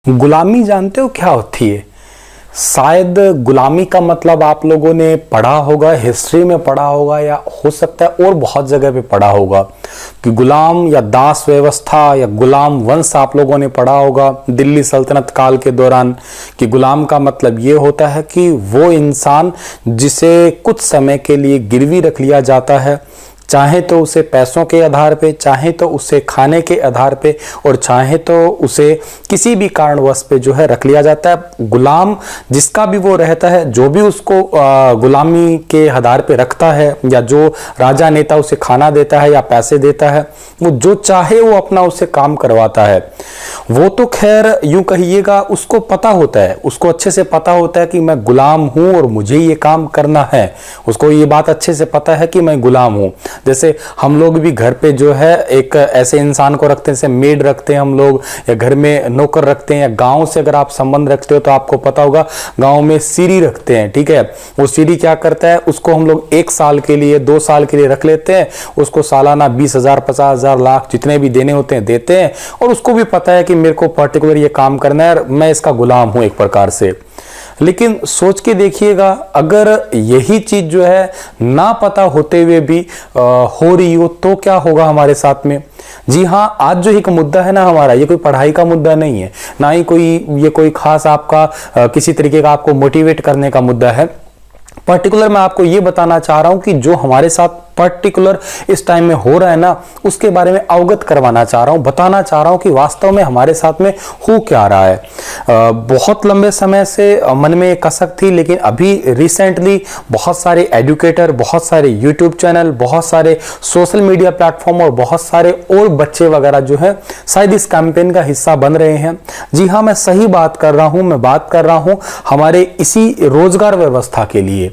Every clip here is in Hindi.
गुलामी जानते हो क्या होती है? शायद गुलामी का मतलब आप लोगों ने पढ़ा होगा, हिस्ट्री में पढ़ा होगा, या हो सकता है और बहुत जगह पे पढ़ा होगा कि गुलाम या दास व्यवस्था या गुलाम वंश आप लोगों ने पढ़ा होगा दिल्ली सल्तनत काल के दौरान। कि गुलाम का मतलब ये होता है कि वो इंसान जिसे कुछ समय के लिए गिरवी रख लिया जाता है, चाहे तो उसे पैसों के आधार पे, चाहे तो उसे खाने के आधार पे, और चाहे तो उसे किसी भी कारणवश पे जो है रख लिया जाता है। गुलाम जिसका भी वो रहता है, जो भी उसको गुलामी के आधार पे रखता है, या जो राजा नेता उसे खाना देता है या पैसे देता है, वो जो चाहे वो अपना उससे काम करवाता है। वो तो खैर यूं कहिएगा उसको पता होता है, उसको अच्छे से पता होता है कि मैं गुलाम हूं और मुझे ये काम करना है। उसको ये बात अच्छे से पता है कि मैं गुलाम हूं। जैसे हम लोग भी घर पे जो है एक ऐसे इंसान को रखते हैं, जैसे मेड रखते हैं हम लोग, या घर में नौकर रखते हैं, या गांव से अगर आप संबंध रखते हो तो आपको पता होगा गांव में सीरी रखते हैं। ठीक है, वो सीरी क्या करता है, उसको हम लोग 1 साल के लिए 2 साल के लिए रख लेते हैं, उसको सालाना 20,000 50,000 लाख जितने भी देने होते हैं देते हैं, और उसको भी पता है कि मेरे को पर्टिकुलर ये काम करना है, मैं इसका गुलाम हूं एक प्रकार से। लेकिन सोच के देखिएगा, अगर यही चीज जो है ना पता होते हुए भी हो रही हो तो क्या होगा हमारे साथ में। जी हाँ, आज जो एक मुद्दा है ना हमारा, ये कोई पढ़ाई का मुद्दा नहीं है, ना ही ये कोई खास आपका किसी तरीके का आपको मोटिवेट करने का मुद्दा है। पर्टिकुलर मैं आपको ये बताना चाह रहा हूं कि जो हमारे साथ पर्टिकुलर इस टाइम में हो रहा है ना, उसके बारे में अवगत करवाना चाह रहा हूं, बताना चाह रहा हूं कि वास्तव में हमारे साथ में हो क्या रहा है। बहुत लंबे समय से मन में कसक थी, लेकिन अभी रिसेंटली बहुत सारे एजुकेटर, बहुत सारे यूट्यूब चैनल, बहुत सारे सोशल मीडिया प्लेटफॉर्म और बहुत सारे और बच्चे वगैरह जो है शायद इस कैंपेन का हिस्सा बन रहे हैं। जी हाँ, मैं सही बात कर रहा हूं, मैं बात कर रहा हूं हमारे इसी रोजगार व्यवस्था के लिए।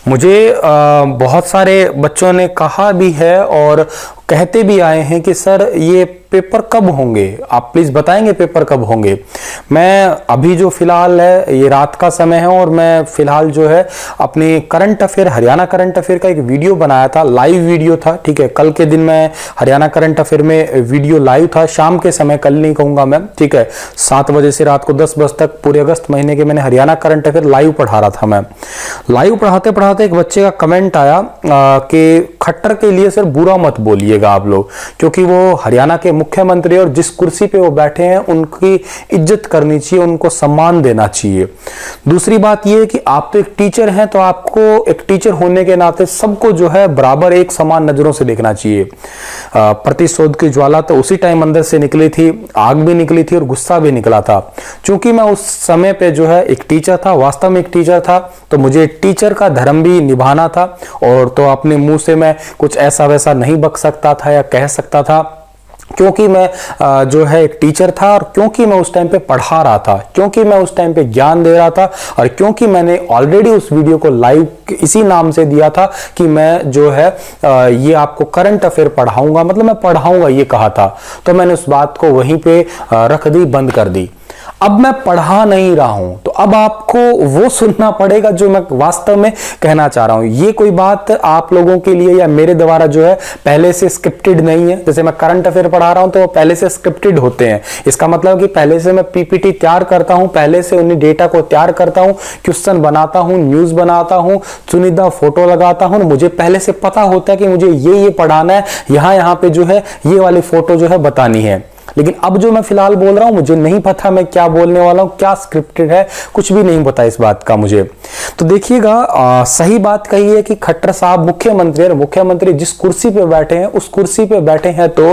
मुझे बहुत सारे बच्चों ने कहा भी है और कहते भी आए हैं कि सर ये पेपर कब होंगे, आप प्लीज बताएंगे पेपर कब होंगे। मैं अभी जो फिलहाल है, ये रात का समय है और मैं फिलहाल जो है अपने current affair, Haryana current affair का एक वीडियो बनाया था, लाइव वीडियो था। ठीक है, कल के दिन मैं हरियाणा करंट अफेयर में वीडियो लाइव था, शाम के समय, कल नहीं कहूंगा मैं। ठीक है, 7 बजे से रात को 10 बजे तक पूरे अगस्त महीने के मैंने हरियाणा करंट अफेयर लाइव पढ़ा रहा था। मैं लाइव पढ़ाते पढ़ाते एक बच्चे का कमेंट आया कि खट्टर के लिए सर बुरा मत बोलिएगा आप लोग, क्योंकि वो हरियाणा के मुख्यमंत्री और जिस कुर्सी पे वो बैठे हैं उनकी इज्जत करनी चाहिए, उनको सम्मान देना चाहिए। दूसरी बात ये है कि आप तो एक टीचर हैं, तो आपको एक टीचर होने के नाते सबको जो है बराबर एक समान नजरों से देखना चाहिए। प्रतिशोध की ज्वाला तो उसी टाइम अंदर से निकली थी, आग भी निकली थी और गुस्सा भी निकला था। क्योंकि मैं उस समय पे जो है एक टीचर था, वास्तव में एक टीचर था, तो मुझे टीचर का धर्म भी निभाना था, और तो अपने मुंह से मैं कुछ ऐसा वैसा नहीं बक सकता था या कह सकता था, क्योंकि मैं जो है एक टीचर था, और क्योंकि मैं उस टाइम पे पढ़ा रहा था, क्योंकि मैं उस टाइम पे ज्ञान दे रहा था, और क्योंकि मैंने ऑलरेडी उस वीडियो को लाइव इसी नाम से दिया था कि मैं जो है ये आपको करंट अफेयर पढ़ाऊंगा, मतलब मैं पढ़ाऊंगा ये कहा था, तो मैंने उस बात को वहीं पे रख दी, बंद कर दी। अब मैं पढ़ा नहीं रहा हूं, तो अब आपको वो सुनना पड़ेगा जो मैं वास्तव में कहना चाह रहा हूं। ये कोई बात आप लोगों के लिए या मेरे द्वारा जो है पहले से स्क्रिप्टेड नहीं है। जैसे मैं करंट अफेयर पढ़ा रहा हूं तो वो पहले से स्क्रिप्टेड होते हैं। इसका मतलब कि पहले से मैं पीपीटी तैयार करता हूं, पहले से उन्हीं डेटा को तैयार करता हूं, क्वेश्चन बनाता हूं, न्यूज बनाता हूं, चुनिंदा फोटो लगाता हूं। मुझे पहले से पता होता है कि मुझे ये पढ़ाना है, यहां पे जो है ये वाली फोटो जो है बतानी है। लेकिन अब जो मैं फिलहाल बोल रहा हूं, मुझे नहीं पता मैं क्या बोलने वाला हूं, क्या स्क्रिप्टेड है, कुछ भी नहीं पता इस बात का मुझे। तो देखिएगा, सही बात कही है कि खट्टर साहब मुख्यमंत्री है, मुख्यमंत्री जिस कुर्सी पे बैठे हैं उस कुर्सी पे बैठे हैं, तो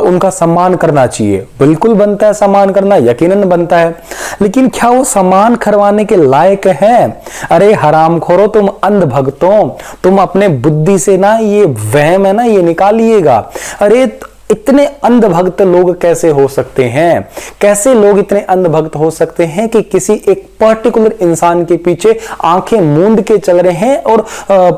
उनका सम्मान करना चाहिए। बिल्कुल बनता है सम्मान करना, यकीनन बनता है, लेकिन क्या वो सम्मान करवाने के लायक हैं? अरे हरामखोरो, तुम अंध भक्तों, तुम अपने बुद्धि से ना ये वहम है ना ये निकालिएगा। अरे इतने अंधभक्त लोग कैसे हो सकते हैं? कैसे लोग इतने अंधभक्त हो सकते हैं कि किसी एक पर्टिकुलर इंसान के पीछे आंखें मूंद के चल रहे हैं और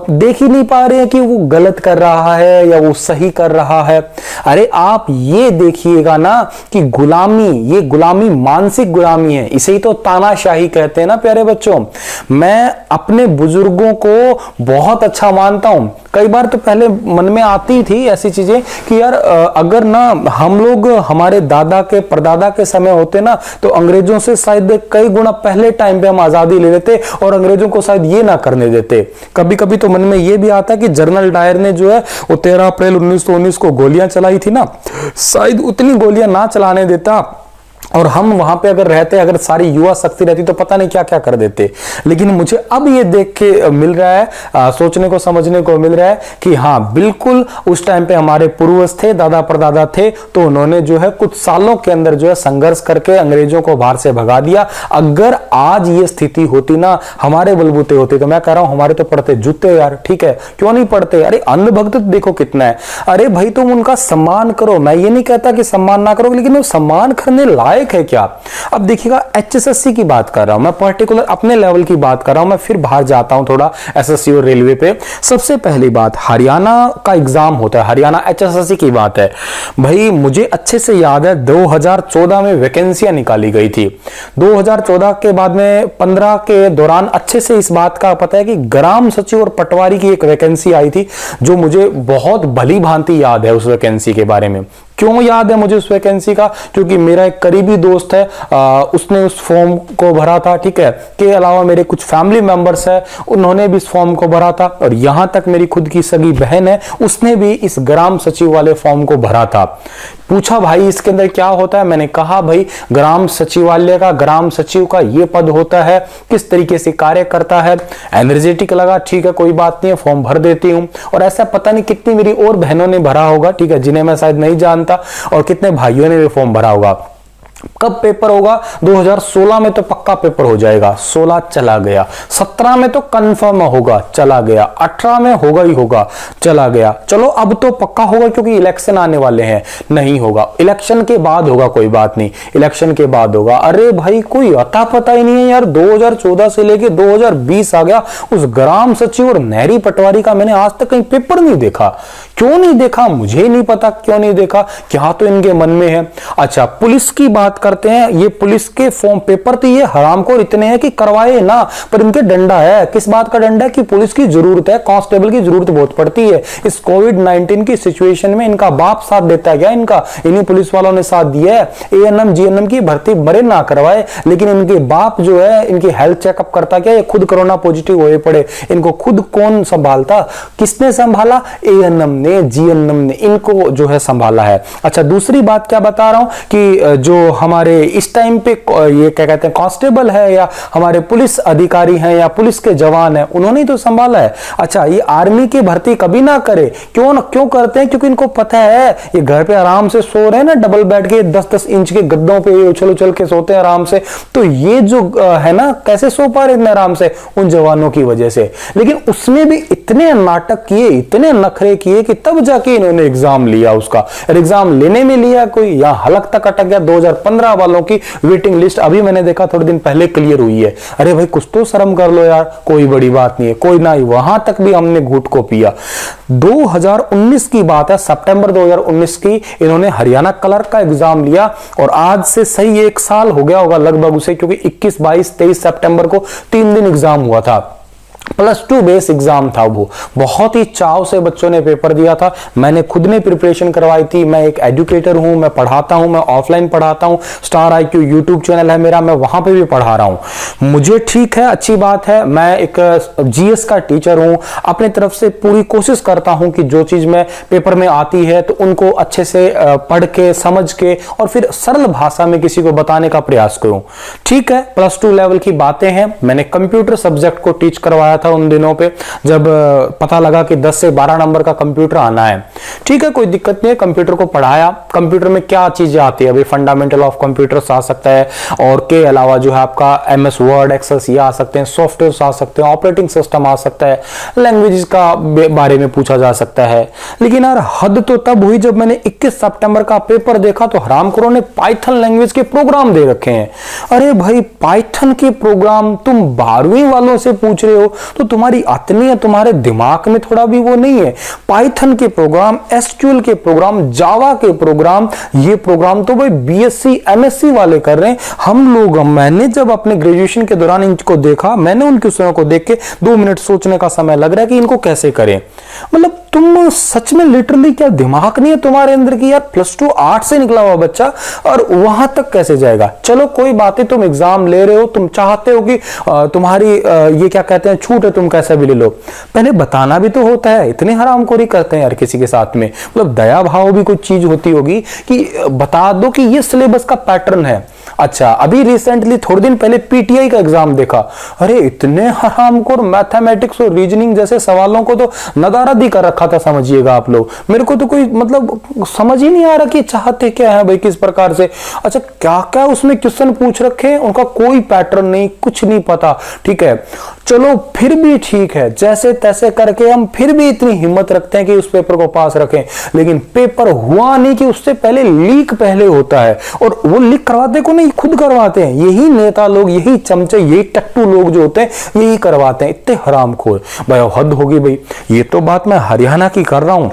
देख ही नहीं पा रहे हैं कि वो गलत कर रहा है या वो सही कर रहा है? अरे आप ये देखिएगा ना कि गुलामी, ये गुलामी मानसिक गुलामी है, इसे ही तो तानाशाही कहते हैं ना प्यारे बच्चों। मैं अपने बुजुर्गों को बहुत अच्छा मानता हूं। कई बार तो पहले मन में आती थी ऐसी चीजें कि यार अगर ना हम लोग हमारे दादा के परदादा के समय होते ना, तो अंग्रेजों से शायद कई गुना पहले टाइम पे हम आजादी ले लेते और अंग्रेजों को शायद ये ना करने देते। कभी कभी तो मन में ये भी आता है कि जनरल डायर ने जो है वो 13 अप्रैल 1919 को गोलियां चलाई थी ना, शायद उतनी गोलियां ना चलाने देता और हम वहां पे अगर रहते, अगर सारी युवा शक्ति रहती तो पता नहीं क्या क्या कर देते। लेकिन मुझे अब ये देख के मिल रहा है, सोचने को समझने को मिल रहा है कि हाँ बिल्कुल उस टाइम पे हमारे पूर्वज थे, दादा परदादा थे, तो उन्होंने जो है कुछ सालों के अंदर जो है संघर्ष करके अंग्रेजों को बाहर से भगा दिया। अगर आज ये स्थिति होती ना, हमारे बलबूते होते, तो मैं कह रहा हूं हमारे तो पड़ते जूते यार। ठीक है, क्यों नहीं पड़ते? अरे अंधभक्त तो देखो कितना है। अरे भाई तुम उनका सम्मान करो, मैं ये नहीं कहता कि सम्मान ना करो, लेकिन वो सम्मान करने लायक है क्या? अब देखिएगा, एचएसएससी की बात कर रहा हूं मैं, पर्टिकुलर अपने लेवल की बात कर रहा हूं मैं, फिर बाहर जाता हूं थोड़ा एसएससी और रेलवे पे। सबसे पहली बात, हरियाणा का एग्जाम होता है, हरियाणा एचएसएससी की बात है भाई। मुझे अच्छे से याद है 2014 में वैकेंसियां निकाली गई थी। 2014 के बाद में 15 के दौरान अच्छे से इस बात का पता है कि ग्राम सचिव और पटवारी की एक वैकेंसी आई थी, जो मुझे बहुत भली भांति याद है उस वैकेंसी के बारे में। क्यों याद है मुझे उस वैकेंसी का? क्योंकि मेरा एक करीबी दोस्त है, उसने उस फॉर्म को भरा था। ठीक है, के अलावा मेरे कुछ फैमिली मेंबर्स है, उन्होंने भी इस फॉर्म को भरा था, और यहां तक मेरी खुद की सगी बहन है, उसने भी इस ग्राम सचिव वाले फॉर्म को भरा था। पूछा भाई इसके अंदर क्या होता है? मैंने कहा भाई ग्राम सचिवालय का, ग्राम सचिव का ये पद होता है, किस तरीके से कार्य करता है। एनर्जेटिक लगा, ठीक है कोई बात नहीं है, फॉर्म भर देती हूं। और ऐसा पता नहीं कितनी मेरी और बहनों ने भरा होगा, ठीक है, जिन्हें मैं शायद नहीं जानता, और कितने भाइयों ने भी फॉर्म भरा होगा। कब पेपर होगा? 2016 में तो पक्का पेपर हो जाएगा, 16 चला गया, 17 में तो कंफर्म होगा, चला गया, 18 में होगा ही होगा, चला गया। चलो अब तो पक्का होगा क्योंकि इलेक्शन आने वाले हैं। नहीं होगा, इलेक्शन के बाद होगा, कोई बात नहीं, इलेक्शन के बाद होगा। अरे भाई कोई अता पता ही नहीं है यार, 2014 से लेके 2020 आ गया, उस ग्राम सचिव और नहरी पटवारी का मैंने आज तक कहीं पेपर नहीं देखा। क्यों नहीं देखा मुझे नहीं पता, क्यों नहीं देखा, क्या तो इनके मन में है। अच्छा, पुलिस की बात करते हैं। ये पुलिस के फॉर्म पेपर तो ये हरामखोर इतने हैं कि करवाए ना, पर इनके डंडा है। किस बात का डंडा है? कि पुलिस की जरूरत है, कांस्टेबल की जरूरत बहुत पड़ती है। इस कोविड-19 की सिचुएशन में इनका बाप साथ देता है क्या? इनका इन्हीं पुलिस वालों ने साथ दिया है। एएनएम जीएनएम की भर्ती मरे ना करवाए, लेकिन इनके बाप जो है इनकी हेल्थ चेकअप करता क्या? ये खुद कोरोना पॉजिटिव हुए पड़े, इनको खुद कौन संभालता? किसने संभाला? एएनएम ने, जीएनएम ने इनको जो है संभाला है। अच्छा, दूसरी बात क्या बता रहा हूं कि जो हमारे इस टाइम पे ये क्या कहते हैं, कांस्टेबल है या हमारे पुलिस अधिकारी हैं या पुलिस के जवान हैं, उन्होंने तो संभाला है। अच्छा, ये आर्मी की भर्ती कभी ना करे। क्यों करते हैं? क्योंकि इनको पता है ये घर पे आराम से सो रहे हैं ना, डबल बेड के 10-10 इंच के गद्दों पे उछल उछल के सोते हैं आराम से, तो ये जो है ना, कैसे सो पा रहे इतने आराम से? उन जवानों की वजह से। लेकिन उसमें भी इतने नाटक किए, इतने नखरे किए कि तब जाके इन्होंने एग्जाम लिया उसका। और एग्जाम लेने में लिया कोई यहां हलक तक अटक गया। 2015 वालों की वेटिंग लिस्ट अभी मैंने देखा थोड़े दिन पहले क्लियर हुई है। अरे भाई कुछ तो शर्म कर लो यार, कोई बड़ी बात नहीं है, कोई ना, वहां तक भी हमने घूट को पिया। 2019 की बात है, सितंबर 2019 की, इन्होंने हरियाणा क्लर्क का एग्जाम लिया और आज से सही 1 साल हो गया होगा लगभग उसे, क्योंकि 21, 22, 23 सितंबर को 3 दिन एग्जाम हुआ था। +2 बेस एग्जाम था वो। बहुत ही चाव से बच्चों ने पेपर दिया था। मैंने खुद ने प्रिपरेशन करवाई थी। मैं एक एजुकेटर हूं, मैं पढ़ाता हूं, मैं ऑफलाइन पढ़ाता हूं। स्टार IQ यूट्यूब चैनल है मेरा, मैं वहां पे भी पढ़ा रहा हूं। मुझे ठीक है, अच्छी बात है, मैं एक GS का टीचर हूं। अपनी तरफ से पूरी कोशिश करता हूं कि जो चीज में पेपर में आती है तो उनको अच्छे से पढ़ के, समझ के और फिर सरल भाषा में किसी को बताने का प्रयास करूं। ठीक है, +2 लेवल की बातें हैं। मैंने कंप्यूटर सब्जेक्ट को टीच करवाया था उन दिनों पे, जब पता लगा कि 10 से 12 नंबर का कंप्यूटर आना है। ठीक है, कोई दिक्कत नहीं है, कंप्यूटर को पढ़ाया। कंप्यूटर में क्या चीजें आती है? अभी फंडामेंटल ऑफ कंप्यूटर्स आ सकता है, और के अलावा जो है आपका MS वर्ड, एक्सेस ये आ सकते हैं, सॉफ्टवेयर आ सकते हैं, ऑपरेटिंग सिस्टम आ सकता है, लैंग्वेजेस का बारे में पूछा जा सकता है। लेकिन यार हद तो तब हुई जब मैंने 21 सितंबर का पेपर देखा तो हरामखोरों ने पाइथन लैंग्वेज के प्रोग्राम दे रखे हैं। अरे भाई पाइथन के प्रोग्राम तुम 12वीं वालों से पूछ रहे हो तो तुम्हारी आत्मी है, तुम्हारे दिमाग में थोड़ा भी वो नहीं है। पाइथन के प्रोग्राम, SQL के प्रोग्राम, जावा के प्रोग्राम, ये प्रोग्राम तो भाई BSc MSc वाले कर रहे हैं। हम लोग, मैंने जब अपने ग्रेजुएशन के दौरान इनको देखा, मैंने उनके स्वयं को देख के 2 मिनट सोचने का समय लग रहा है कि इनको कैसे करें। मतलब तुम सच में लिटरली क्या दिमाग नहीं है तुम्हारे अंदर की यार, +2 8 से निकला हुआ बच्चा और वहां तक कैसे जाएगा। चलो कोई बात नहीं, तुम एग्जाम ले रहे हो, तुम चाहते हो कि तुम्हारी ये क्या कहते हैं छूट है, तुम कैसा भी ले लो। पहले बताना भी तो होता है, इतने हरामखोरी करते हैं यार किसी के साथ में, मतलब दया भाव भी कुछ चीज होती होगी कि बता दो कि ये सिलेबस का पैटर्न है। अच्छा, अभी रिसेंटली थोड़े दिन पहले पीटीआई का एग्जाम देखा, अरे इतने हरामखोर मैथमेटिक्स और रीजनिंग जैसे सवालों को तो नदारद ही कर रखा था, समझिएगा आप लोग। मेरे को तो कोई मतलब समझ ही नहीं आ रहा कि चाहते क्या है भाई, किस प्रकार से। अच्छा, क्या क्या उसमें क्वेश्चन पूछ रखे हैं, उनका कोई पैटर्न नहीं, कुछ नहीं पता। ठीक है, चलो फिर भी ठीक है, जैसे तैसे करके हम फिर भी इतनी हिम्मत रखते हैं कि उस पेपर को पास रखें, लेकिन पेपर हुआ नहीं कि उससे पहले लीक पहले होता है, और वो लीक करवाते को नहीं, खुद करवाते हैं। यही नेता लोग, यही चमचे, यही टट्टू लोग जो होते हैं यही करवाते हैं। इतने हरामखोर भाई, हद होगी भाई। ये तो बात मैं हरियाणा की कर रहा हूं,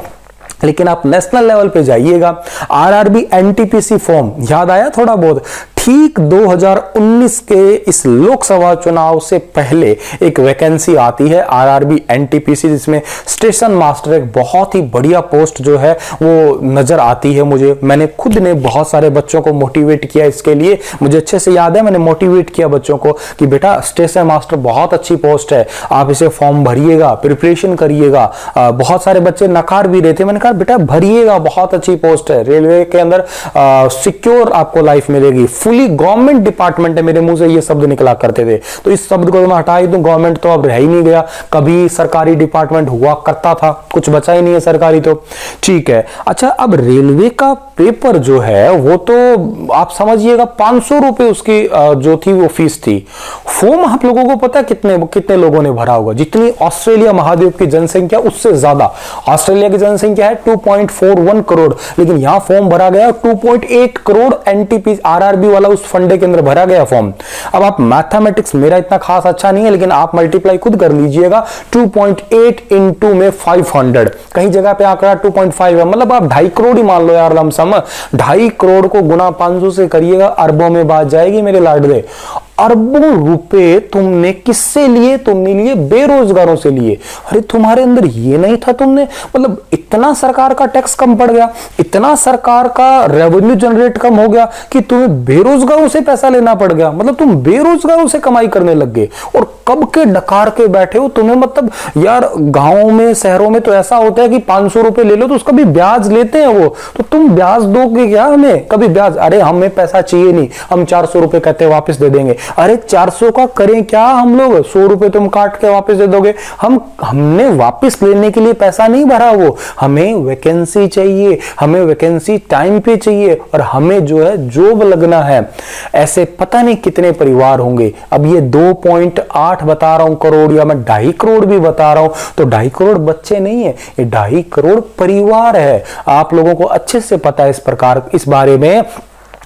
लेकिन आप नेशनल लेवल पे जाइएगा, आरआरबी एनटीपीसी फॉर्म याद आया थोड़ा बहुत। ठीक 2019 के इस लोकसभा चुनाव से पहले एक वैकेंसी आती है आरआरबी एनटीपीसी, जिसमें स्टेशन मास्टर एक बहुत ही बढ़िया पोस्ट जो है वो नजर आती है मुझे। मैंने खुद ने बहुत सारे बच्चों को मोटिवेट किया इसके लिए, मुझे अच्छे से याद है, मैंने मोटिवेट किया बच्चों को कि बेटा स्टेशन मास्टर बहुत अच्छी पोस्ट है, आप इसे फॉर्म भरिएगा, प्रिपरेशन करिएगा। बहुत सारे बच्चे नकार भी रहे थे, मैंने कहा बेटा भरिएगा, बहुत अच्छी पोस्ट है, रेलवे के अंदर सिक्योर आपको लाइफ मिलेगी, फुली गवर्नमेंट डिपार्टमेंट है। मेरे मुंह से ये शब्द निकला करते थे, तो इस शब्द को मैं हटा ही दूं, गवर्नमेंट तो अब रह ही नहीं गया, कभी सरकारी डिपार्टमेंट हुआ करता था, कुछ बचा ही नहीं है सरकारी तो। ठीक है, अच्छा अब रेलवे का पेपर जो है वो तो आप समझिएगा 500 रुपए उसकी जो थी वो फीस थी। फॉर्म आप लोगों को पता है कितने कितने लोगों ने भरा होगा, जितनी ऑस्ट्रेलिया महाद्वीप की जनसंख्या उससे ज्यादा। ऑस्ट्रेलिया की जनसंख्या है 2.41 करोड़, लेकिन यहां फॉर्म भरा गया 2.8 करोड़ एनटीपी आरआरबी वाला उस फंडे के अंदर भरा गया फॉर्म। अब आप मैथमेटिक्स मेरा इतना खास अच्छा नहीं है, लेकिन आप मल्टीप्लाई खुद कर लीजिएगा, 2.8 इंटू में 500, कहीं जगह पे आंकड़ा 2.5 है, मतलब आप 2.5 करोड़ ही मान लो यार लमसम। 2.5 करोड़ को गुना 500 से करिएगा, अरबों में बात जाएगी मेरे लाडले। अरबों रुपए तुमने किससे लिए? तुमने लिए बेरोजगारों से लिए। अरे तुम्हारे अंदर ये नहीं था, तुमने मतलब इतना सरकार का टैक्स कम पड़ गया, इतना सरकार का रेवेन्यू जनरेट कम हो गया कि तुम्हें बेरोजगारों से पैसा लेना पड़ गया, मतलब तुम बेरोजगारों से कमाई करने लग गए। और कब के डकार के बैठे हो तुम्हें, मतलब यार गांवों में शहरों में तो ऐसा होता है कि 500 रुपए ले लो तो उसका भी ब्याज लेते हैं वो, तो तुम ब्याज दोगे क्या हमें? कभी ब्याज, अरे हमें पैसा चाहिए नहीं, हम 400 रुपए कहते वापस दे देंगे। अरे 400 का करें क्या हम लोग, 100 रुपए तुम काट के वापस दे दोगे। हमने वापस लेने के लिए पैसा नहीं भरा, वो हमें वैकेंसी चाहिए, हमें वैकेंसी टाइम पे चाहिए, और हमें जो है जॉब लगना है। ऐसे पता नहीं कितने परिवार होंगे। अब ये 2.8 बता रहा हूं करोड़, या मैं 2.5 करोड़ भी बता रहा हूं, तो 2.5 करोड़ बच्चे नहीं है, ये 2.5 करोड़ परिवार है। आप लोगों को अच्छे से पता है इस प्रकार, इस बारे में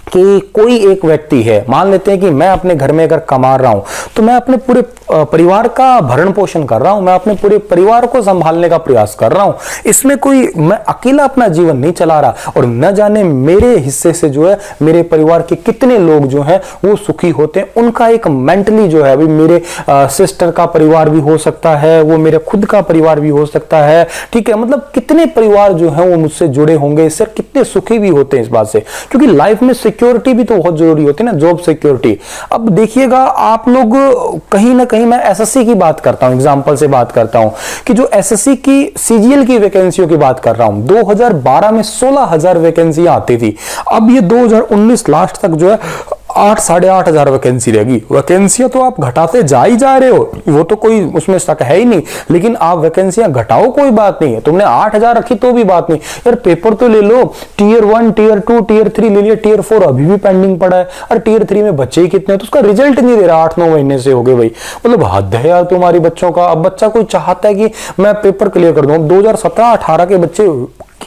कि कोई एक व्यक्ति है, मान लेते हैं कि मैं अपने घर में अगर कमा रहा हूं तो मैं अपने पूरे परिवार का भरण पोषण कर रहा हूं, मैं अपने पूरे परिवार को संभालने का प्रयास कर रहा हूं। इसमें कोई मैं अकेला अपना जीवन नहीं चला रहा, और न जाने मेरे हिस्से से जो है मेरे परिवार के कितने लोग जो हैं वो सुखी होते हैं। उनका एक मेंटली जो है, अभी मेरे सिस्टर का परिवार भी हो सकता है, वो मेरे खुद का परिवार भी हो सकता है, ठीक है, मतलब कितने परिवार जो है वो मुझसे जुड़े होंगे, इससे कितने सुखी भी होते हैं इस बात से, क्योंकि लाइफ में सिक्योरिटी भी तो बहुत जरूरी होती है ना, जॉब सिक्योरिटी। अब देखिएगा आप लोग, कहीं ना कहीं मैं एसएससी की बात करता हूं, एग्जांपल से बात करता हूं कि जो एसएससी की सीजीएल की वैकेंसियों की बात कर रहा हूं, 2012 में 16,000 वैकेंसी आती थी। अब ये 2019 लास्ट तक जो है 8-8,500 वैकेंसी रहेगी। वैकेंसियां तो आप घटाते जा ही जा रहे हो, वो तो कोई उसमें शक है ही नहीं, लेकिन आप वैकेंसियां घटाओ कोई बात नहीं है, तुमने 8,000 रखी तो भी बात नहीं यार, पेपर तो ले लो, टीयर 1 टीयर 2 टीयर 3 ले लिया, टीयर 4 अभी भी पेंडिंग पड़ा है, और टीयर 3 में बच्चे ही कितने हैं, तो उसका रिजल्ट नहीं दे रहा, 8-9 महीने से हो गए भाई, मतलब हद है यार तुम्हारी बच्चों का। अब बच्चा कोई चाहता है कि मैं पेपर क्लियर कर दूं, 2017-18 के बच्चे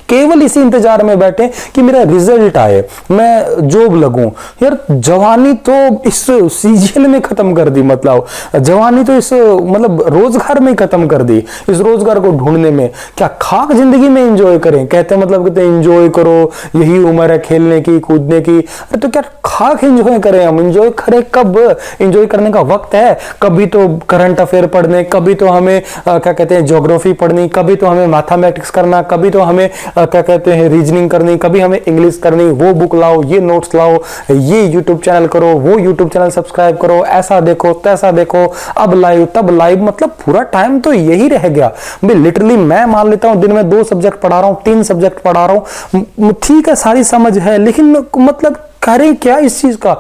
केवल इसी इंतजार में बैठे कि मेरा रिजल्ट आए, मैं जॉब लगूं। यार जवानी तो इस सीजीएल में खत्म कर दी, मतलब जवानी तो इस मतलब रोजगार में खत्म कर दी, इस रोजगार को ढूंढने में। क्या खाक जिंदगी में एंजॉय करें, कहते हैं मतलब कहते हैं एंजॉय करो, यही उम्र है खेलने की कूदने की। अरे तो क्या खाक एंजॉय करें हम? एंजॉय करें कब? एंजॉय करने का वक्त है कभी तो करंट अफेयर पढ़ने, कभी तो हमें क्या कहते हैं ज्योग्राफी पढ़नी, कभी तो हमें मैथमेटिक्स करना, कभी तो हमें क्या कहते हैं रीजनिंग करनी, कभी हमें इंग्लिश करनी। वो बुक लाओ, ये नोट्स लाओ, ये यूट्यूब चैनल करो, वो यूट्यूब चैनल सब्सक्राइब करो, ऐसा देखो तैसा देखो, अब लाइव तब लाइव, मतलब पूरा टाइम तो यही रह गया भाई। लिटरली मैं मान लेता हूं दिन में 2 सब्जेक्ट पढ़ा रहा हूं, 3 सब्जेक्ट पढ़ा रहा हूं, ठीक है सारी समझ है, लेकिन मतलब करें क्या इस चीज का?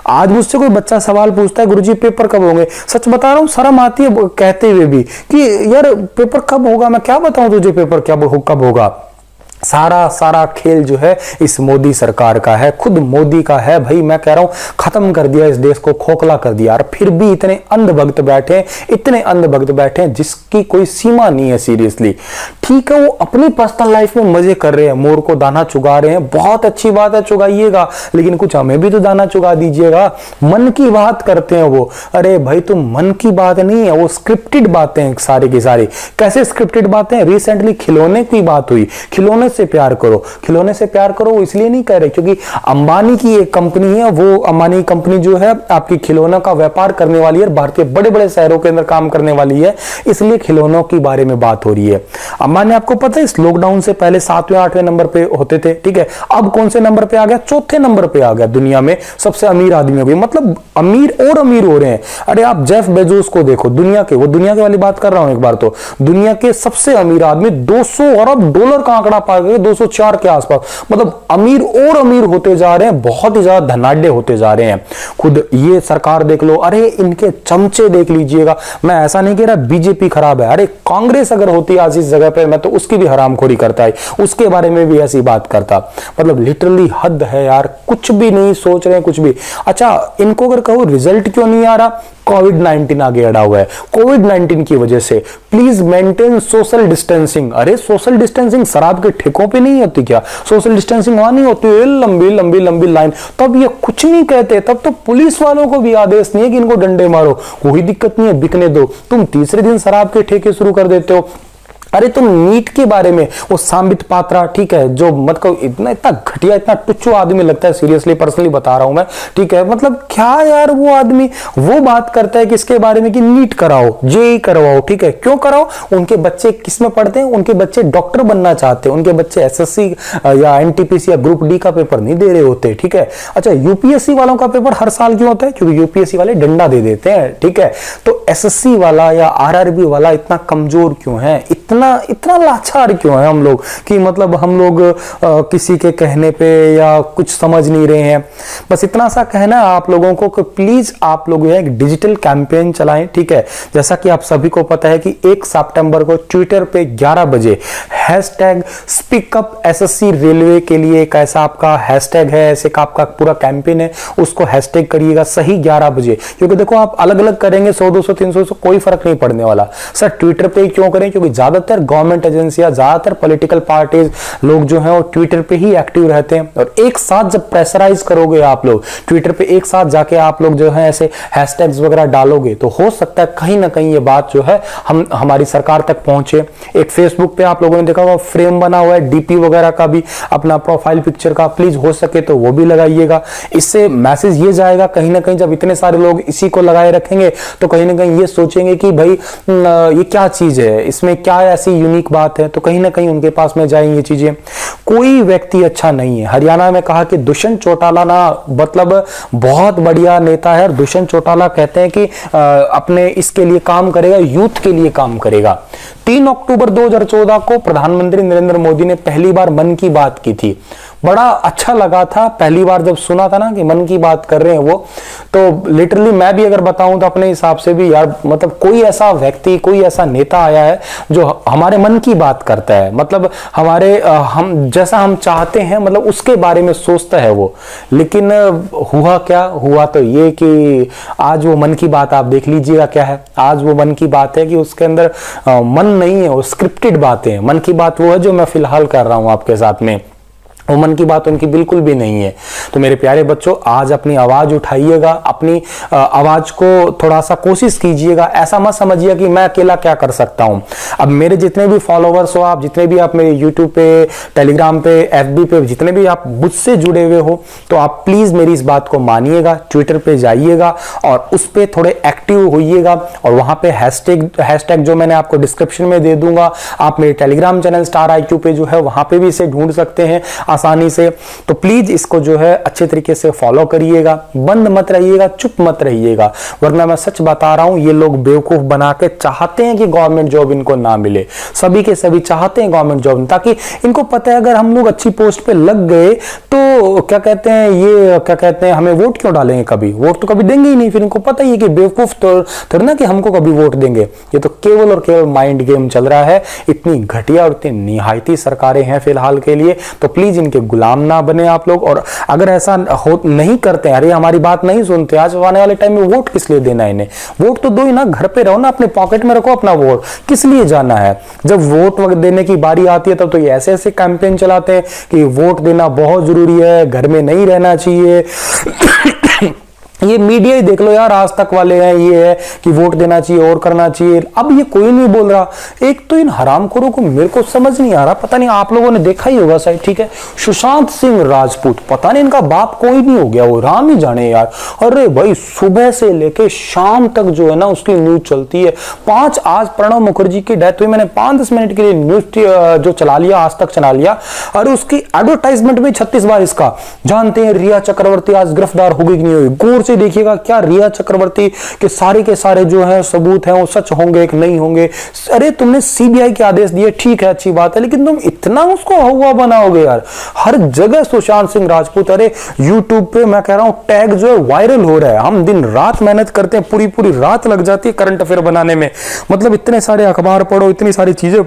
आज मुझसे कोई बच्चा सवाल पूछता है गुरुजी पेपर कब होंगे, सच बता रहा हूं शर्म आती है कहते हुए भी कि यार पेपर कब होगा, मैं क्या बताऊं तुझे पेपर कब होगा। सारा खेल जो है इस मोदी सरकार का है, खुद मोदी का है भाई। मैं कह रहा हूं खत्म कर दिया इस देश को, खोखला कर दिया। और फिर भी इतने अंधभक्त बैठे, इतने अंधभक्त बैठे जिसकी कोई सीमा नहीं है। सीरियसली ठीक है, वो अपनी पर्सनल लाइफ में मजे कर रहे हैं, मोर को दाना चुगा रहे हैं, बहुत अच्छी बात है, चुगाइएगा, लेकिन कुछ हमें भी तो दाना चुगा दीजिएगा। मन की बात करते हैं वो। अरे भाई तुम मन की बात नहीं है, वो स्क्रिप्टेड बातें हैं सारी की सारी। कैसे स्क्रिप्टेड बातें? रिसेंटली खिलौने की बात हुई, खिलौने से प्यार करो, खिलौने से प्यार करो, वो इसलिए नहीं कह रहे क्योंकि अंबानी की एक कंपनी है, वो अंबानी कंपनी जो है आपकी खिलौना का व्यापार करने वाली है, भारतीय बड़े बड़े शहरों के अंदर काम करने वाली है, इसलिए खिलौनों के बारे में बात हो रही है। अंबानी आपको पता है इस लॉकडाउन से पहले 7वें 8वें नंबर पे होते थे, ठीक है, अब कौन से नंबर पे आ गया? 4थे नंबर पे आ गया, दुनिया में सबसे अमीर आदमी हो गए, मतलब अमीर और अमीर हो रहे हैं। अरे आप जेफ बेजोस को देखो, दुनिया के, वो दुनिया के वाली बात कर रहा हूं एक बार, तो दुनिया के सबसे अमीर आदमी 200 अरब डॉलर का आंकड़ा पा गए, 204 के आसपास, मतलब अमीर और अमीर होते जा रहे हैं, बहुत ही ज्यादा धनाढ्य होते जा रहे हैं। खुद ये सरकार देख लो, अरे इनके चमचे देख लीजिएगा। मैं ऐसा नहीं कह रहा बीजेपी खराब है, अरे कांग्रेस अगर होती आज इस जगह पे मैं तो उसकी भी हरामखोरी करता है, उसके बारे में भी ऐसी बात करता। मतलब लिटरली हद है यार, कुछ भी नहीं सोच रहे हैं कुछ भी। अच्छा इनको अगर कहो रिजल्ट क्यों नहीं आ रहा, कोविड-19 आगे अड़ा हुआ है, कोविड-19 की वजह से प्लीज मेंटेन सोशल डिस्टेंसिंग। अरे सोशल डिस्टेंसिंग शराब के ठेकों पे नहीं होती क्या? सोशल डिस्टेंसिंग वहां नहीं होती है, लंबी लंबी लंबी लाइन, तब ये कुछ नहीं कहते, तब तो पुलिस वालों को भी आदेश नहीं है कि इनको डंडे मारो, कोई दिक्कत नहीं है, बिकने दो। तुम तीसरे दिन शराब के ठेके शुरू कर देते हो। अरे तुम नीट के बारे में, वो सांबित पात्रा, ठीक है, जो मतलब इतना घटिया, इतना टुच्चू आदमी लगता है, सीरियसली पर्सनली बता रहा हूं मैं, ठीक है, मतलब क्या यार वो आदमी वो बात करता है किसके बारे में कि नीट कराओ, जेईई करवाओ, ठीक है, क्यों कराओ? उनके बच्चे किस में पढ़ते हैं? उनके बच्चे डॉक्टर बनना चाहते हैं, उनके बच्चे एसएससी या एनटीपीसी या ग्रुप डी का पेपर नहीं दे रहे होते, ठीक है। अच्छा यूपीएससी वालों का पेपर हर साल क्यों होता है? क्योंकि यूपीएससी वाले डंडा दे देते हैं, ठीक है। तो एसएससी वाला या आरआरबी वाला इतना कमजोर क्यों है, इतना लाचार क्यों है हम लोग कि मतलब हम लोग किसी के कहने पे या कुछ समझ नहीं रहे हैं। बस इतना सा कहना है आप लोगों को कि प्लीज आप लोग एक डिजिटल कैंपेन चलाएं, ठीक है। जैसा कि आप सभी को पता है कि 1 सितंबर को ट्विटर पे 11 बजे #स्पीकअप एसएससी रेलवे के लिए एक ऐसा आपका हैशटैग है, ऐसे का आपका पूरा कैंपेन है, उसको हैशटैग करिएगा सही 11 बजे। क्योंकि देखो आप अलग अलग करेंगे 100 200 300 से कोई फर्क नहीं पड़ने वाला। सर ट्विटर पे क्यों करें? क्योंकि ज्यादातर गवर्नमेंट एजेंसियां, ज्यादातर पॉलिटिकल पार्टीज लोग जो हैं वो ट्विटर पे ही एक्टिव रहते हैं। और एक साथ जब प्रेशराइज करोगे आप लोग ट्विटर पे, एक साथ जाके आप लोग जो है ऐसे हैशटैग्स वगैरह डालोगे, तो हो सकता है कहीं ना कहीं ये बात जो है हमारी सरकार तक पहुंचे। एक फेसबुक पे आप लोगों ने देखा होगा फ्रेम बना हुआ है डीपी वगैरह का भी, अपना प्रोफाइल पिक्चर का, प्लीज हो सके तो वो भी लगाइएगा। इससे मैसेज ये जाएगा कहीं ना कहीं, जब इतने सारे लोग इसी को लगाए रखेंगे तो कहीं ना कहीं ये सोचेंगे कि भाई ये क्या चीज है, इसमें क्या ऐसी यूनिक बात है, तो कहीं ना कहीं उनके पास में जाएंगी ये चीजें। कोई व्यक्ति अच्छा नहीं है। हरियाणा में कहा कि दुष्यंत चौटाला ना मतलब बहुत बढ़िया नेता है, और दुष्यंत चौटाला कहते हैं कि अपने इसके लिए काम करेगा, यूथ के लिए काम करेगा। 3 अक्टूबर 2014 को प्रधानमंत्री नरेंद्र मोदी ने पहली बार मन की बात की थी। बड़ा अच्छा लगा था पहली बार जब सुना था ना कि मन की बात कर रहे हैं वो, तो लिटरली मैं भी अगर बताऊं तो अपने हिसाब से भी यार, मतलब कोई ऐसा व्यक्ति, कोई ऐसा नेता आया है जो हमारे मन की बात करता है, मतलब हमारे हम जैसा हम चाहते हैं, मतलब उसके बारे में सोचता है वो। लेकिन हुआ क्या हुआ, तो ये कि आज वो मन की बात आप देख लीजिएगा क्या है। आज वो मन की बात है कि उसके अंदर मन नहीं है, वो स्क्रिप्टेड बातें हैं। मन की बात वो है जो मैं फिलहाल कर रहा हूं आपके साथ में, वो मन की बात उनकी बिल्कुल भी नहीं है। तो मेरे प्यारे बच्चों, आज अपनी आवाज उठाइएगा, अपनी आवाज को थोड़ा सा कोशिश कीजिएगा। ऐसा मत समझिए कि मैं अकेला क्या कर सकता हूं। अब मेरे जितने भी फॉलोवर्स हो आप, जितने भी आप मेरे यूट्यूब पे, टेलीग्राम पे, एफबी पे, जितने भी आप मुझसे जुड़े हुए हो, तो आप प्लीज मेरी इस बात को मानिएगा। ट्विटर पे जाइएगा और उस पे थोड़े एक्टिव होइएगा, और वहां पे हैशटैग जो मैंने आपको डिस्क्रिप्शन में दे दूंगा, आप मेरे टेलीग्राम चैनल स्टार IQ पे जो है वहां पे भी इसे ढूंढ सकते हैं आसानी से। तो प्लीज इसको जो है अच्छे तरीके से फॉलो करिएगा, बंद मत रहिएगा, चुप मत रहिएगा, वरना मैं सच बता रहा हूं ये लोग बेवकूफ बना के चाहते हैं कि गवर्नमेंट जॉब इनको ना मिले। सभी के सभी चाहते हैं गवर्नमेंट जॉब, ताकि इनको पता है अगर हम लोग अच्छी पोस्ट पे लग गए तो क्या कहते हैं, ये क्या कहते हैं, हमें वोट क्यों डालेंगे, कभी वोट तो कभी देंगे ही नहीं। फिर इनको पता ही है कि बेवकूफ तो थोड़ा ना कि हमको कभी वोट देंगे। ये तो केवल और केवल माइंड गेम चल रहा है। इतनी घटिया और इतनी निहायती सरकारें हैं फिलहाल के लिए, तो प्लीज इनके गुलाम ना बने आप लोग। और अगर ऐसा हो नहीं करते, अरे हमारी बात नहीं सुनते, आज आने वाले टाइम में वोट किस लिए देना है इन्हें? वोट तो दो ही ना, घर पे रहो ना, अपने पॉकेट में रखो अपना वोट, किस लिए जाना है? जब वोट देने की बारी आती है तब तो ये ऐसे ऐसे कैंपेन चलाते हैं कि वोट देना बहुत जरूरी है, घर में नहीं रहना चाहिए। ये मीडिया ही देख लो यार, आज तक वाले हैं, ये है कि वोट देना चाहिए और करना चाहिए। अब ये कोई नहीं बोल रहा। एक तो इन हरामखोरों को मेरे को समझ नहीं आ रहा, पता नहीं आप लोगों ने देखा ही होगा शायद, ठीक है, सुशांत सिंह राजपूत, पता नहीं इनका बाप कोई नहीं हो गया, वो राम ही जाने यार। अरे भाई सुबह से लेके शाम तक जो है ना उसकी न्यूज चलती है। आज प्रणब मुखर्जी की डेथ हुई, मैंने 5-10 मिनट के लिए न्यूज जो चला लिया, आज तक चला लिया, और उसकी एडवर्टाइजमेंट में 36 बार इसका। जानते हैं रिया चक्रवर्ती आज गिरफ्तार होगी कि नहीं होगी? गौर से देखिएगा, क्या रिया चक्रवर्ती के सारे जो है सबूत हैं वो सच होंगे कि नहीं होंगे? अरे तुमने CBI के आदेश दिए, ठीक है, अच्छी बात है, लेकिन तुम इतना उसको हुआ बनाओगे यार? हर जगह सुशांत सिंह राजपूत। अरे यूट्यूब पे मैं कह रहा हूं टैग जो है वायरल हो रहा है। हम दिन रात मेहनत करते हैं, पूरी रात लग जाती है करंट अफेयर बनाने में। मतलब इतने सारे अखबार पढ़ो, इतनी सारी चीजें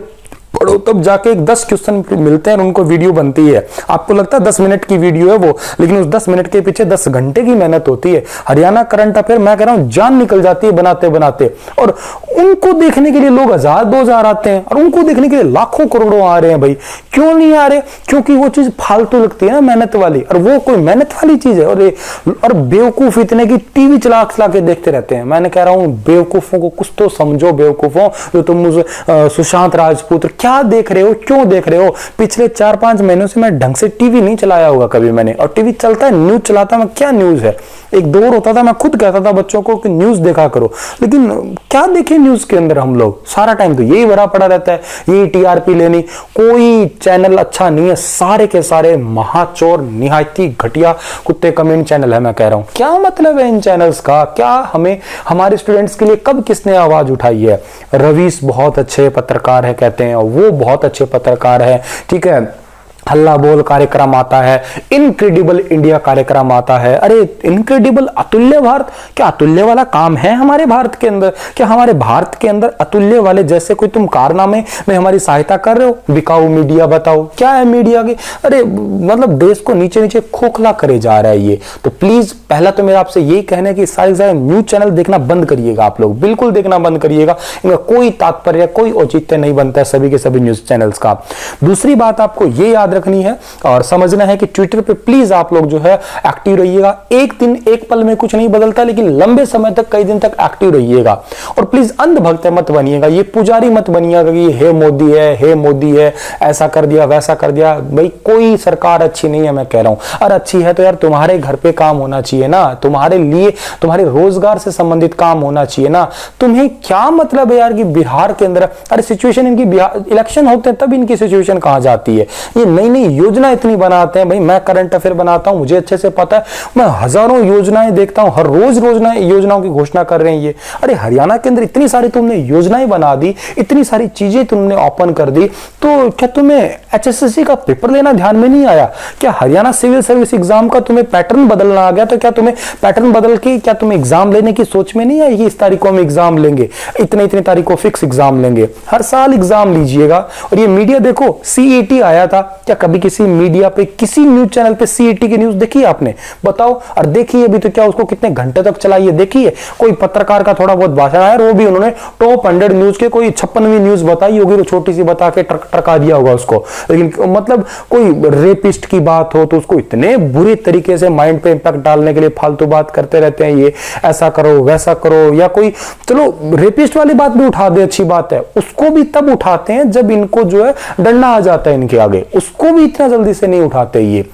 पढ़ो, तब जाके एक 10 क्वेश्चन मिलते हैं और उनको वीडियो बनती है। आपको लगता है 10 मिनट की वीडियो है वो, लेकिन उस 10 मिनट के पीछे 10 घंटे की मेहनत होती है। हरियाणा करंट अफेयर मैं कह रहा हूं जान निकल जाती है बनाते बनाते, और उनको देखने के लिए लोग 1000-2000 आते हैं, और उनको देखने के लिए लाखों करोड़ों आ रहे हैं। भाई क्यों नहीं आ रहे? क्योंकि वो चीज फालतू लगती है ना, मेहनत वाली, और वो कोई मेहनत वाली चीज है। और बेवकूफ इतने की टीवी चला के देखते रहते हैं। मैंने कह रहा हूं बेवकूफों को कुछ तो समझो, बेवकूफों जो तुम मुझे सुशांत राजपूत क्या देख रहे हो, क्यों देख रहे हो? पिछले 4-5 महीनों से मैं ढंग से टीवी नहीं चलाया होगा कभी मैंने, और टीवी चलता है, न्यूज चलाता मैं, क्या न्यूज है? एक दौर होता था मैं खुद कहता था बच्चों को कि न्यूज देखा करो, लेकिन क्या देखें न्यूज के अंदर हम लोग? सारा टाइम तो यही भरा पड़ा रहता है, यही TRP लेनी। कोई चैनल अच्छा नहीं है, सारे के सारे महाचोर, निहायती घटिया कुत्ते कमेंट चैनल है। मैं कह रहा हूं क्या मतलब है इन चैनल्स का? क्या हमें हमारे स्टूडेंट्स के लिए कब किसने आवाज उठाई है? रवीश बहुत अच्छे पत्रकार है कहते हैं, वो बहुत अच्छे पत्रकार है, ठीक है। हल्ला बोल कार्यक्रम आता है, इनक्रेडिबल इंडिया कार्यक्रम आता है। अरे इनक्रेडिबल, अतुल्य भारत, क्या अतुल्य वाला काम है हमारे भारत के अंदर? क्या हमारे भारत के अंदर अतुल्य वाले जैसे कोई तुम कारनामे में हमारी सहायता कर रहे हो? बिकाऊ मीडिया बताओ, क्या है मीडिया की? अरे मतलब देश को नीचे नीचे खोखला करे जा रहा है ये। तो प्लीज पहला तो मेरा आपसे यही कहना है कि सारे न्यूज चैनल देखना बंद करिएगा, आप लोग बिल्कुल देखना बंद करिएगा। इनका कोई तात्पर्य, कोई औचित्य नहीं बनता है सभी के सभी न्यूज चैनल्स का। दूसरी बात आपको ये याद रखनी है और समझना है कि ट्विटर पे प्लीज आप लोग जो है एक्टिव रहिएगा। एक दिन एक पल में कुछ नहीं बदलता, लेकिन लंबे समय तक, कई दिन तक एक्टिव रहिएगा। और प्लीज अंधभक्त मत बनिएगा, ये पुजारी मत बनिएगा कि हे मोदी है, हे मोदी है, ऐसा कर दिया वैसा कर दिया। भाई कोई सरकार अच्छी नहीं है, मैं कह रहा हूं। और अच्छी है तो यार तुम्हारे घर पे काम होना चाहिए ना, तुम्हारे लिए, तुम्हारे रोजगार से संबंधित काम होना चाहिए ना। तुम्हें क्या मतलब है यार कि बिहार के अंदर, अरे सिचुएशन इनकी, बिहार इलेक्शन होते हैं तब इनकी सिचुएशन कहां जाती है? ये नहीं नई नई योजना इतनी बनाते हैं। भाई मैं करंट अफेयर बनाता हूं, मुझे अच्छे से पता है, मैं हजारों योजनाएं देखता हूं, हर रोज योजनाओं की घोषणा कर रहे हैं ये। अरे हरियाणा के अंदर इतनी सारी तुमने योजनाएं बना दी, इतनी सारी चीजें तुमने ओपन कर दी, तो क्या तुम्हें एचएसएससी का पेपर लेना ध्यान में नहीं आया? क्या हरियाणा सिविल सर्विस एग्जाम का तुम्हें पैटर्न बदलना आ गया? तो क्या तुम्हें पैटर्न बदल के क्या तुम्हें एग्जाम लेने की सोच में नहीं आई कि इस तारीख को हम एग्जाम लेंगे, इतने इतने तारीख को फिक्स एग्जाम लेंगे? हर साल एग्जाम लीजिएगा। और ये मीडिया देखो, सीईटी आया था, क्या कभी किसी मीडिया पे, किसी न्यूज चैनल पे सीईटी की न्यूज देखी आपने? बताओ। और देखिए भी तो क्या उसको कितने घंटे तक चलाइए? देखिए कोई पत्रकार का थोड़ा बहुत भाषण आया, वो भी उन्होंने टॉप 100 न्यूज के कोई 56वीं न्यूज बताई होगी, तो छोटी सी बता के टरका दिया होगा उसको। लेकिन मतलब कोई रेपिस्ट की बात हो तो उसको इतने बुरी तरीके से माइंड पे इंपैक्ट डालने के लिए फालतू बात करते रहते हैं, ये ऐसा करो वैसा करो। या कोई चलो रेपिस्ट वाली बात भी उठा दे, अच्छी बात है, उसको भी तब उठाते हैं जब इनको जो है डंडा आ जाता है इनके आगे, उसको भी इतना जल्दी से नहीं उठाते ये,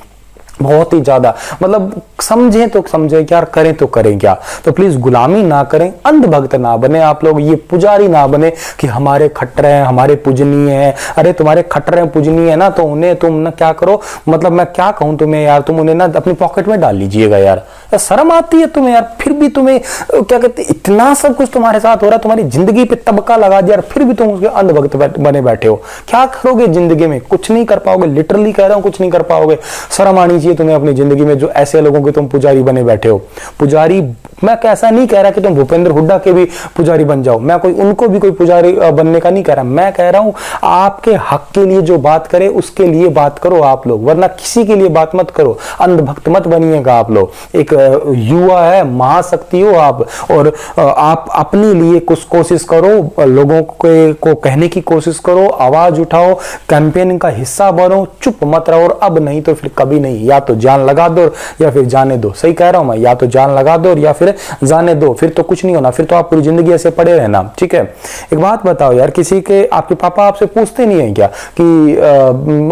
बहुत ही ज्यादा। मतलब समझें तो समझें क्या, करें तो करें क्या। तो प्लीज गुलामी ना करें, अंधभक्त ना बने आप लोग, ये पुजारी ना बने कि हमारे खट्टर हैं, हमारे पूजनीय हैं। अरे तुम्हारे खट्टर हैं, पूजनीय है ना, तो उन्हें तुम ना क्या करो, मतलब मैं क्या कहूं तुम्हें यार, तुम उन्हें ना अपनी पॉकेट में डाल लीजिएगा यार। शर्म आती है तुम्हें यार, फिर भी तुम्हें क्या कहते, इतना सब कुछ तुम्हारे साथ हो रहा है, तुम्हारी जिंदगी पे तबका लगा दिया, फिर भी तुम उसके अंधभक्त बने बैठे हो। क्या करोगे जिंदगी में? कुछ नहीं कर पाओगे, लिटरली कह रहा हूं, कुछ नहीं कर पाओगे। शर्म आनी चाहिए तुम्हें अपनी जिंदगी में, जो ऐसे लोगों के तुम पुजारी बने बैठे हो। पुजारी मैं कैसा नहीं कह रहा कि तुम भूपेंद्र हुड्डा के भी पुजारी बन जाओ, मैं कोई उनको भी कोई पुजारी बनने का नहीं कह रहा। मैं कह रहा हूं आपके हक के लिए जो बात करे उसके लिए बात करो आप लोग, वरना किसी के लिए बात मत करो, अंधभक्त मत बनिएगा आप लोग। एक युवा है, महाशक्ति हो आप, और आप अपने लिए कुछ कोशिश करो, लोगों को कहने की कोशिश करो, आवाज उठाओ, कैंपेन का हिस्सा बनो, चुप मत रहो। और अब नहीं तो फिर कभी नहीं, या तो जान लगा दो या फिर जाने दो। सही कह रहा हूं मैं, या तो जान लगा दो या फिर जाने दो, फिर तो कुछ नहीं होना, फिर तो आप पूरी जिंदगी ऐसे पड़े रहना। ठीक है, एक बात बताओ यार, किसी के आपके पापा आपसे पूछते नहीं है क्या कि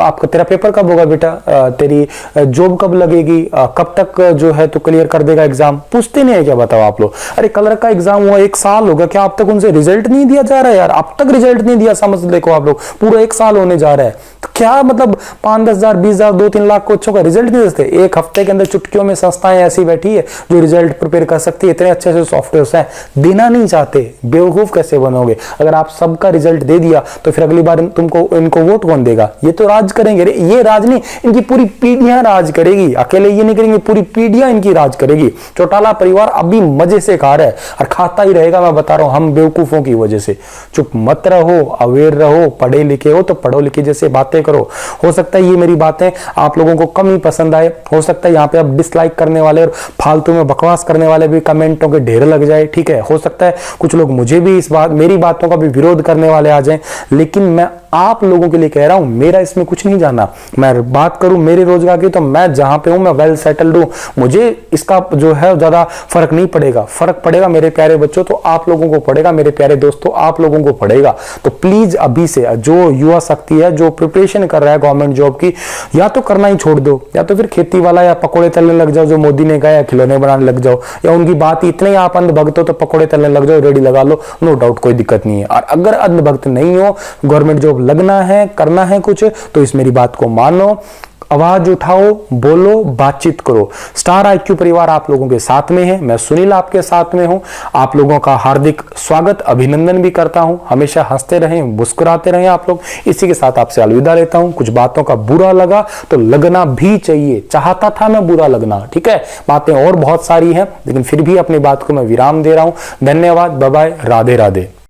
आपका तेरा पेपर कब होगा बेटा, तेरी जॉब कब लगेगी, कब तक जो है तो क्लियर कर देगा एग्जाम? पूछते नहीं है क्या? बताओ आप लोग। अरे कलर का एग्जाम हुआ 1 साल हो गया, क्या अब तक उनसे रिजल्ट नहीं दिया जा रहा है यार? अब तक रिजल्ट नहीं दिया, समझ देखो आप लोग, पूरा 1 साल होने जा रहा है। तो क्या मतलब 5-10 हजार 20 हजार 2-3 लाख बच्चों का रिजल्ट नहीं देते? एक हफ्ते के अंदर चुटकियों में संस्थाएं ऐसी बैठी है जो रिजल्ट प्रिपेयर कर सकती है, इतने अच्छे से सॉफ्टवेयर हैं, देना नहीं चाहते। बेवकूफ कैसे बनोगे? अगर आप सबका रिजल्ट दे दिया तो फिर अगली बार तुमको इनको वोट कौन देगा? ये तो राज करेंगे। ये राज नहीं, इनकी पूरी पीढ़ियां राज करेगी, अकेले ये नहीं करेंगे, पूरी पीढ़ियां इनकी राज करेगी। चौटाला परिवार अभी मजे से खा रहा है और खाता ही रहेगा, मैं बता रहा हूं, हम बेवकूफों की वजह से। चुप मत रहो, अवेयर रहो, पढ़े लिखे हो तो पढ़ो लिखे जैसे बातें करो। हो सकता है ये मेरी बातें आप लोगों को कम ही पसंद आए, हो सकता है यहाँ पे अब डिसलाइक करने वाले और फालतू में बकवास करने वाले भी कमेंटों के ढेर लग जाए। ठीक है, हो सकता है कुछ लोग मुझे भी मेरी बातों का भी विरोध करने वाले आ जाएं, लेकिन मैं आप लोगों के लिए कह रहा हूं, मेरा इसमें कुछ नहीं जाना। मैं बात करूं मेरे रोजगार की, तो मैं जहां पे हूं मैं वेल सेटल्ड हूं, मुझे इसका जो है ज्यादा फर्क नहीं पड़ेगा। फर्क पड़ेगा मेरे प्यारे बच्चों, तो आप लोगों को पड़ेगा, मेरे प्यारे दोस्तों आप लोगों को पड़ेगा। तो प्लीज अभी से जो युवा शक्ति है, जो प्रिपरेशन कर रहा है गवर्नमेंट जॉब की, या तो करना ही छोड़ दो, या तो फिर खेती वाला या पकौड़े तलने लग जाओ, जो मोदी ने कहा, या खिलौने बनाने लग जाओ, या उनकी बात इतने आप अंधभक्त हो तो पकौड़े तलने लग जाओ, रेडी लगा लो, नो डाउट, कोई दिक्कत नहीं है। और अगर अंधभक्त नहीं हो, गवर्नमेंट जॉब लगना है, करना है कुछ, तो इस मेरी बात को मानो, आवाज उठाओ, बोलो, बातचीत करो। स्टार आईक्यू परिवार आप लोगों के साथ में है, मैं सुनील आपके साथ में हूं। आप लोगों का हार्दिक स्वागत, अभिनंदन भी करता हूं। हमेशा हंसते रहें, मुस्कुराते रहें आप लोग। इसी के साथ आपसे अलविदा लेता हूं। कुछ बातों का बुरा लगा तो लगना भी चाहिए, चाहता था मैं बुरा लगना, ठीक है। बातें और बहुत सारी हैं, लेकिन फिर भी अपनी बात को मैं विराम दे रहा हूं। धन्यवाद, बाय बाय, राधे राधे।